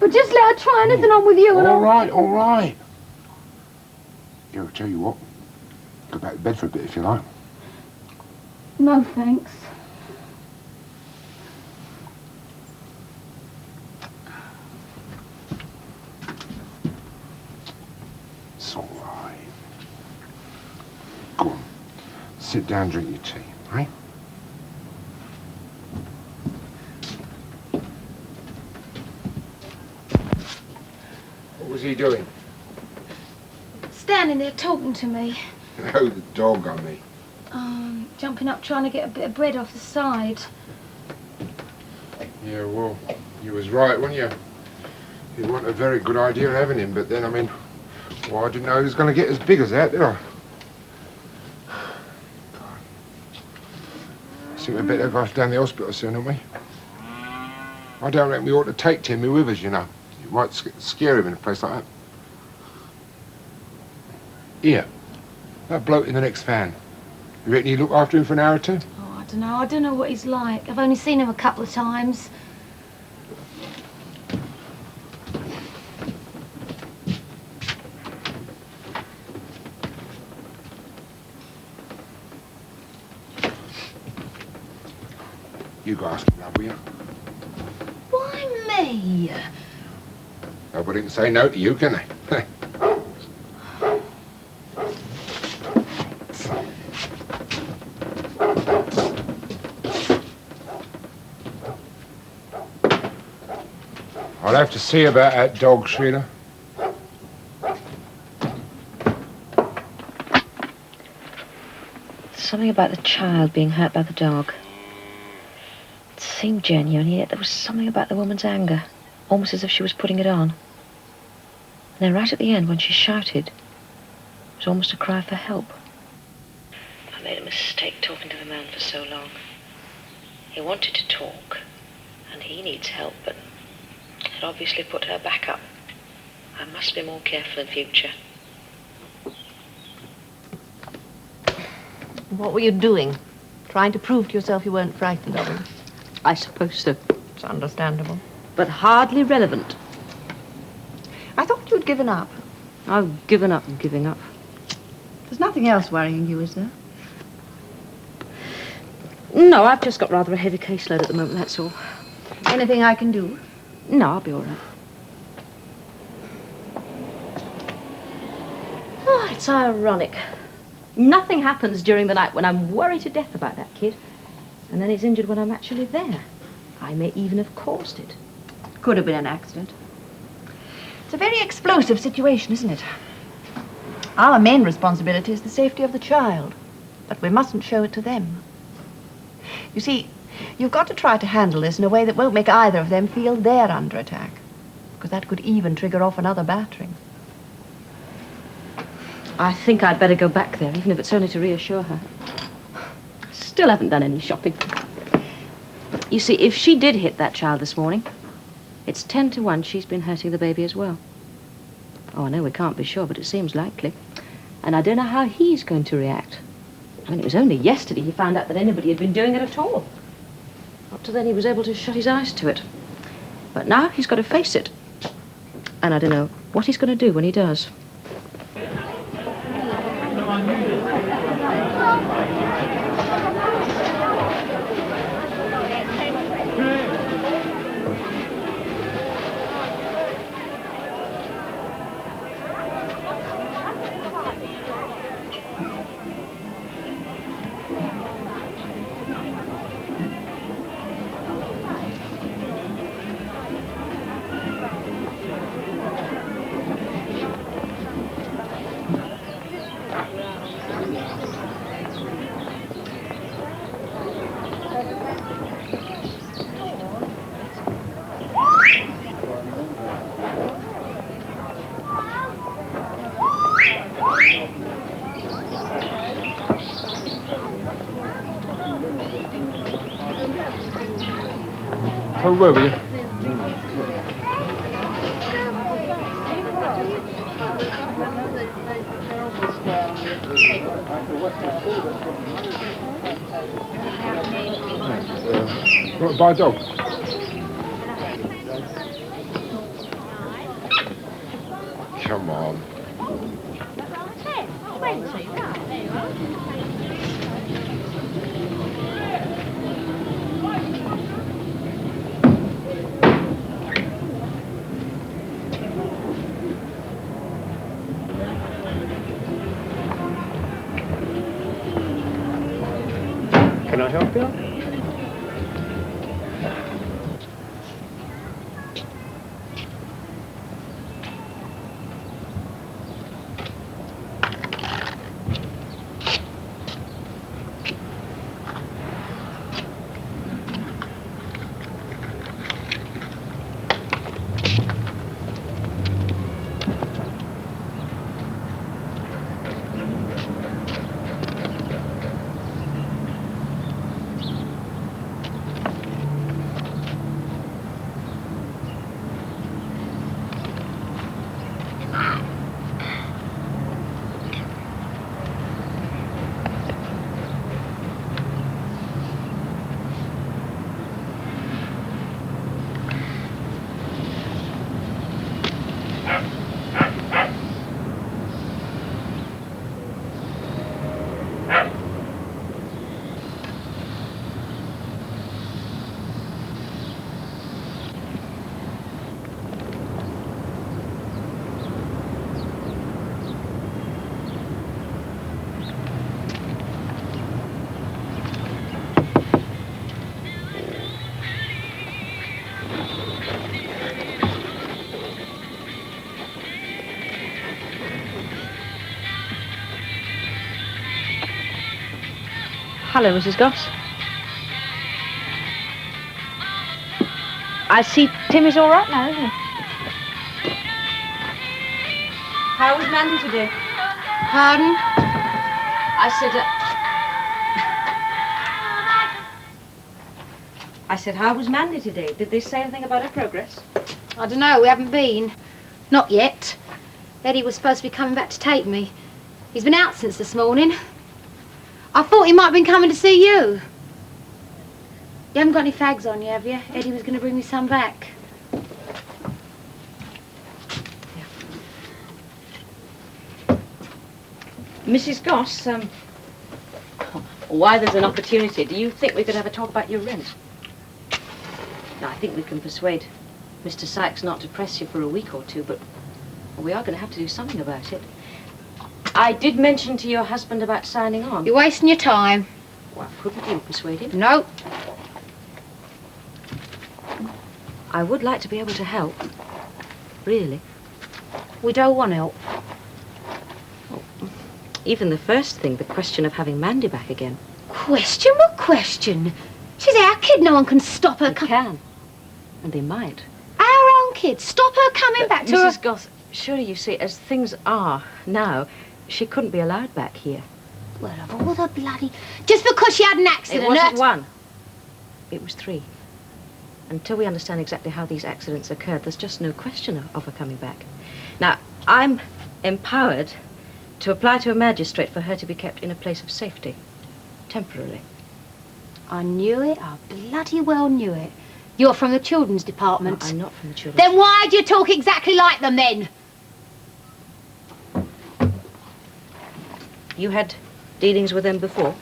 But just let her try anything on with you and All right, all right. Here, I'll tell you what. Go back to bed for a bit if you like. No, thanks. It's all right. Go on. Sit down, drink your tea, right? What was he doing? Standing there talking to me. Oh, the dog, I mean. Jumping up trying to get a bit of bread off the side. Yeah, well, you was right, weren't you? It wasn't a very good idea having him, but then, I mean, well, I didn't know he was going to get as big as that, did I? God. I think we better go down the hospital soon, haven't we? I don't reckon we ought to take Timmy with us, you know. It might scare him in a place like that. Here, that bloke in the next van. You reckon you look after him for an hour or two? Oh, I don't know. I don't know what he's like. I've only seen him a couple of times. You go ask him, love, will you? Why me? Nobody can say no to you, can they? I'll have to see about that dog, Sheila. Something about the child being hurt by the dog. It seemed genuine, yet there was something about the woman's anger, almost as if she was putting it on. And then right at the end, when she shouted, it was almost a cry for help. I made a mistake talking to the man for so long. He wanted to talk, and he needs help, but it obviously put her back up. I must be more careful in future. What were you doing? Trying to prove to yourself you weren't frightened of him? I suppose so. It's understandable. But hardly relevant. I thought you'd given up. I've given up giving up. There's nothing else worrying you, is there? No, I've just got rather a heavy caseload at the moment, that's all. Anything I can do? No, I'll be all right. Oh, it's ironic. Nothing happens during the night when I'm worried to death about that kid. And then he's injured when I'm actually there. I may even have caused it. Could have been an accident. It's a very explosive situation, isn't it? Our main responsibility is the safety of the child. But we mustn't show it to them. You see, you've got to try to handle this in a way that won't make either of them feel they're under attack. Because that could even trigger off another battering. I think I'd better go back there, even if it's only to reassure her. Still haven't done any shopping. You see, if she did hit that child this morning, it's 10 to 1 she's been hurting the baby as well. Oh, I know we can't be sure, but it seems likely. And I don't know how he's going to react. I mean, it was only yesterday he found out that anybody had been doing it at all. Up to then he was able to shut his eyes to it. But now he's got to face it. And I don't know what he's going to do when he does. Oh, where were you? Want to buy a dog? Come on. Can I help you? Hello, Mrs. Goss. I see Timmy's all right now, isn't he? How was Mandy today? Pardon? I said, how was Mandy today? Did they say anything about her progress? I don't know, we haven't been. Not yet. Eddie was supposed to be coming back to take me. He's been out since this morning. I thought he might have been coming to see you. You haven't got any fags on you, have you? Eddie was going to bring me some back. Mrs. Goss, why there's an opportunity, do you think we could have a talk about your rent? Now, I think we can persuade Mr. Sykes not to press you for a week or two, but we are going to have to do something about it. I did mention to your husband about signing on. You're wasting your time. Well, couldn't you persuade him? No. I would like to be able to help. Really. We don't want help. Even the first thing, the question of having Mandy back again. Question? What question? She's our kid. No one can stop her. They can. And they might. Our own kid. Stop her coming back to Mrs. her. Goss, surely you see, as things are now, she couldn't be allowed back here. Well, of all the bloody... Just because she had an accident... It wasn't that- one. It was three. Until we understand exactly how these accidents occurred, there's just no question of her coming back. Now, I'm empowered to apply to a magistrate for her to be kept in a place of safety, temporarily. I knew it. I bloody well knew it. You're from the children's department. No, I'm not from the children. Then why do you talk exactly like them, then? You had dealings with them before?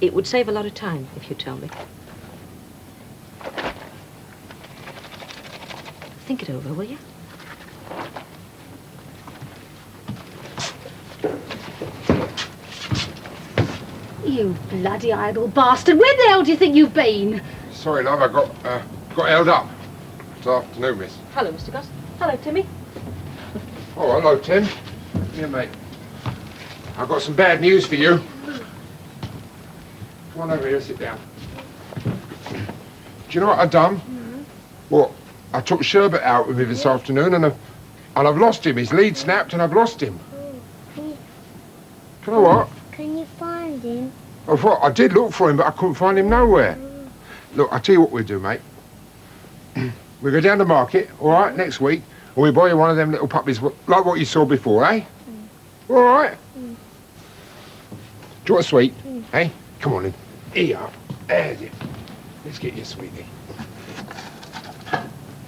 It would save a lot of time if you tell me. Think it over, will you? You bloody idle bastard. Where the hell do you think you've been? Sorry, love, I got held up this afternoon, miss. Hello, Mr. Goss. Hello, Timmy. Oh, hello, Tim. Here, mate. I've got some bad news for you. Come on over here, sit down. Do you know what I've done? Well, I took Sherbet out with me this afternoon and I've lost him. His lead snapped and I've lost him. Can I what? Can you find him? I did look for him, but I couldn't find him nowhere. Look, I'll tell you what we'll do, mate. We'll go down to market, all right, next week, and we'll buy you one of them little puppies like what you saw before, eh? All right? Do you want a sweet? Eh? Come on in. Here you are. There's it. Let's get you a sweetie.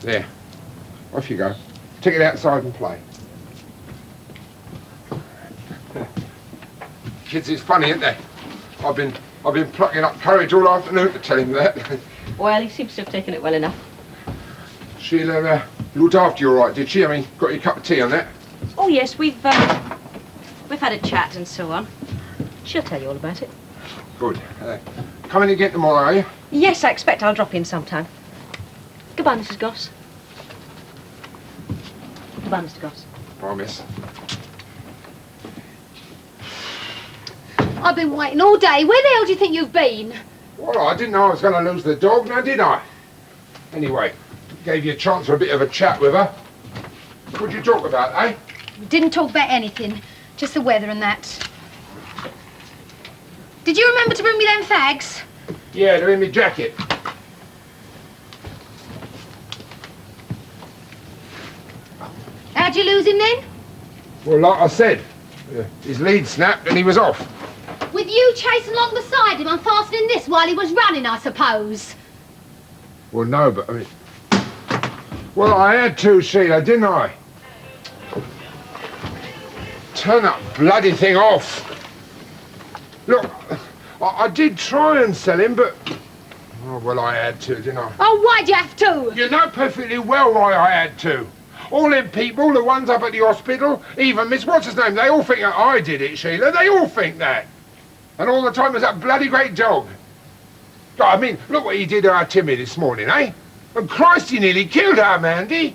There. Off you go. Take it outside and play. Kids, it's funny, isn't it? I've been plucking up courage all afternoon to tell him that. Well, he seems to have taken it well enough. Sheila looked after you all right, did she? I mean, got your cup of tea on that? Oh, yes, we've had a chat and so on. She'll tell you all about it. Good. Coming again tomorrow, are you? Yes, I expect I'll drop in sometime. Goodbye, Mrs. Goss. Goodbye, Mr. Goss. Bye, miss. I've been waiting all day. Where the hell do you think you've been? Well, I didn't know I was going to lose the dog, now did I? Anyway, gave you a chance for a bit of a chat with her. What'd you talk about, eh? We didn't talk about anything. Just the weather and that. Did you remember to bring me them fags? Yeah, they're in my jacket. How'd you lose him then? Well, like I said, his lead snapped and he was off. With you chasing along beside him, unfastening this while he was running, I suppose. Well, no, but I mean... Well, I had to, Sheila, didn't I? Turn that bloody thing off. Look, I did try and sell him, but... Oh, well, I had to, didn't I? Oh, why'd you have to? You know perfectly well why I had to. All them people, the ones up at the hospital, even Miss What's-his-name, they all think that I did it, Sheila. They all think that. And all the time was that bloody great dog. I mean, look what he did to our Timmy this morning, eh? And Christ, he nearly killed our Mandy.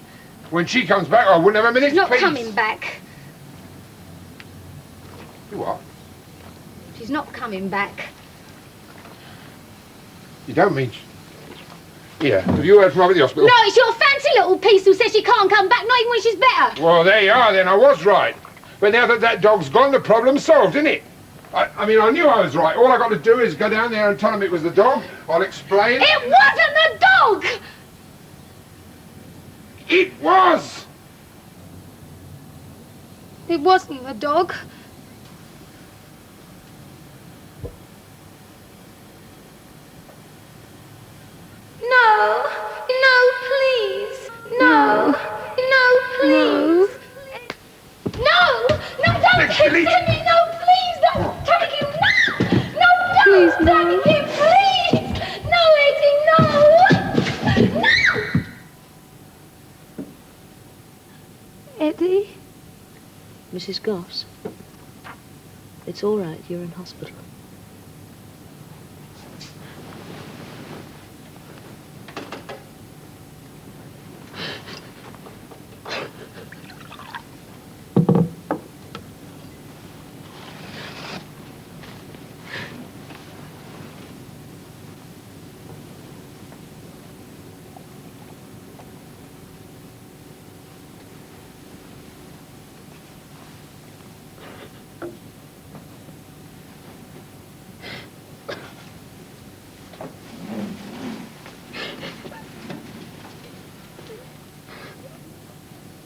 When she comes back, I wouldn't have a minute's She's not peace. coming back. You what? She's not coming back. You don't mean... Yeah, have you heard from up at the hospital? No, it's your fancy little piece who says she can't come back, not even when she's better. Well, there you are, then. I was right. But now that that dog's gone, the problem's solved, isn't it? I mean, I knew I was right. All I got to do is go down there and tell them it was the dog. I'll explain. It wasn't the dog! It was! It wasn't the dog. No, no, please. No, no, please. No, no, don't take Timmy, no, please, don't take him, no. No, don't take him, please. No, Eddie, no. No. Eddie? Mrs. Goss, it's all right. You're in hospital.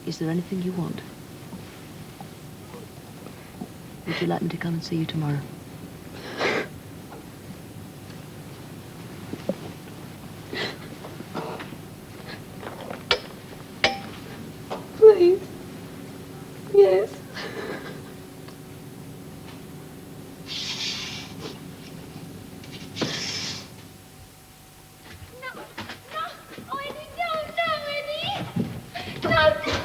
Is there anything you want? Would you like me to come and see you tomorrow? Please. Yes. No, no, Eddie, no, no, Eddie. No,